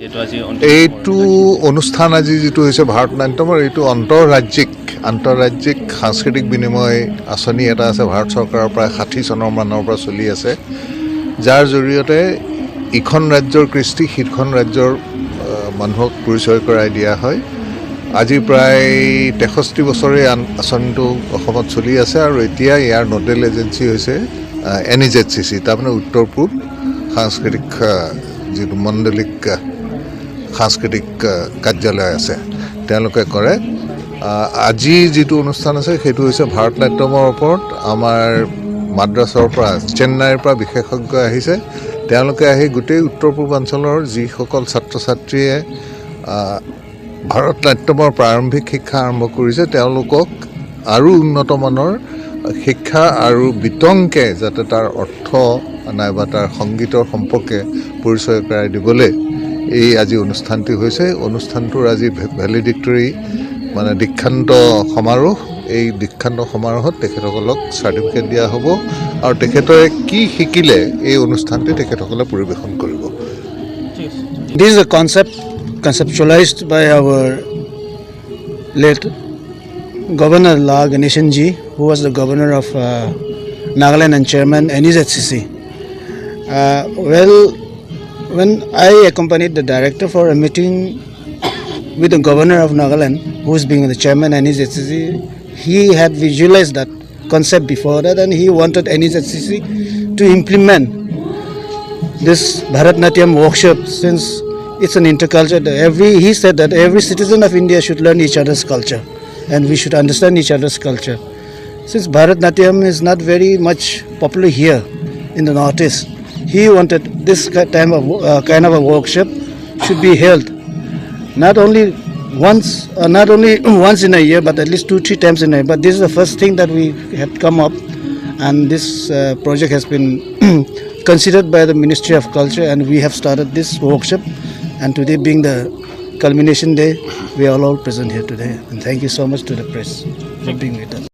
এইটো অনুষ্ঠান আজি যিটো হৈছে ভাৰতনাট্যমৰ এইটো আন্তঃৰাজ্যিক সাংস্কৃতিক বিনিময় আঁচনি এটা আছে ভাৰত চৰকাৰৰ প্ৰায় 60 চনৰ মানৰ পৰা চলি আছে, যাৰ জৰিয়তে ইখন ৰাজ্যৰ কৃষ্টি সিখন ৰাজ্যৰ মানুহক পৰিচয় কৰাই দিয়া হয়। আজি প্ৰায় 63 বছৰে আঁচনিটো অসমত চলি আছে আৰু এতিয়া ইয়াৰ নোডেল এজেঞ্চি হৈছে NEZCC, তাৰমানে উত্তৰ পূব সাংস্কৃতিক যিটো মণ্ডলিক সাংস্কৃতিক কাৰ্যালয় আছে তেওঁলোকে কৰে। আজি যিটো অনুষ্ঠান আছে সেইটো হৈছে ভাৰতনাট্যমৰ ওপৰত আমাৰ মাদ্ৰাছৰ পৰা চেন্নাইৰ পৰা বিশেষজ্ঞ আহিছে। তেওঁলোকে আহি গোটেই উত্তৰ পূৰ্বাঞ্চলৰ যিসকল ছাত্ৰ ছাত্ৰীয়ে ভাৰতনাট্যমৰ প্ৰাৰম্ভিক শিক্ষা আৰম্ভ কৰিছে তেওঁলোকক আৰু উন্নতমানৰ শিক্ষা আৰু বিতংকে যাতে তাৰ অৰ্থ নাইবা তাৰ সংগীতৰ সম্পৰ্কে পৰিচয় কৰাই দিবলৈ এই আজি অনুষ্ঠানটি হৈছে। অনুষ্ঠানটোৰ আজি ভেলিডিক্টৰী মানে দীক্ষান্ত সমাৰোহ। এই দীক্ষান্ত সমাৰোহত তেখেতসকলক চাৰ্টিফিকেট দিয়া হ'ব আৰু তেখেতে কি শিকিলে এই অনুষ্ঠানটি তেখেতসকলে পৰিৱেশন কৰিব। This is a conceptualized by our late Governor La Ganeshan Ji, who was the governor of Nagaland and chairman NEZCC. When I accompanied the director for a meeting with the governor of Nagaland, who is being the chairman NEZCC, he had visualized that concept before that, and he wanted NEZCC to implement this Bharatnatyam workshop since it's an intercultural. He said that every citizen of India should learn each other's culture, and we should understand each other's culture. Since Bharatnatyam is not very much popular here in the Northeast, he wanted this kind of a workshop should be held not only once in a year, but at least 2-3 times in a year. But this is the first thing that we have come up, and this project has been considered by the Ministry of Culture, and we have started this workshop. And today being the culmination day, we are all present here today. And thank you so much to the press for being with us.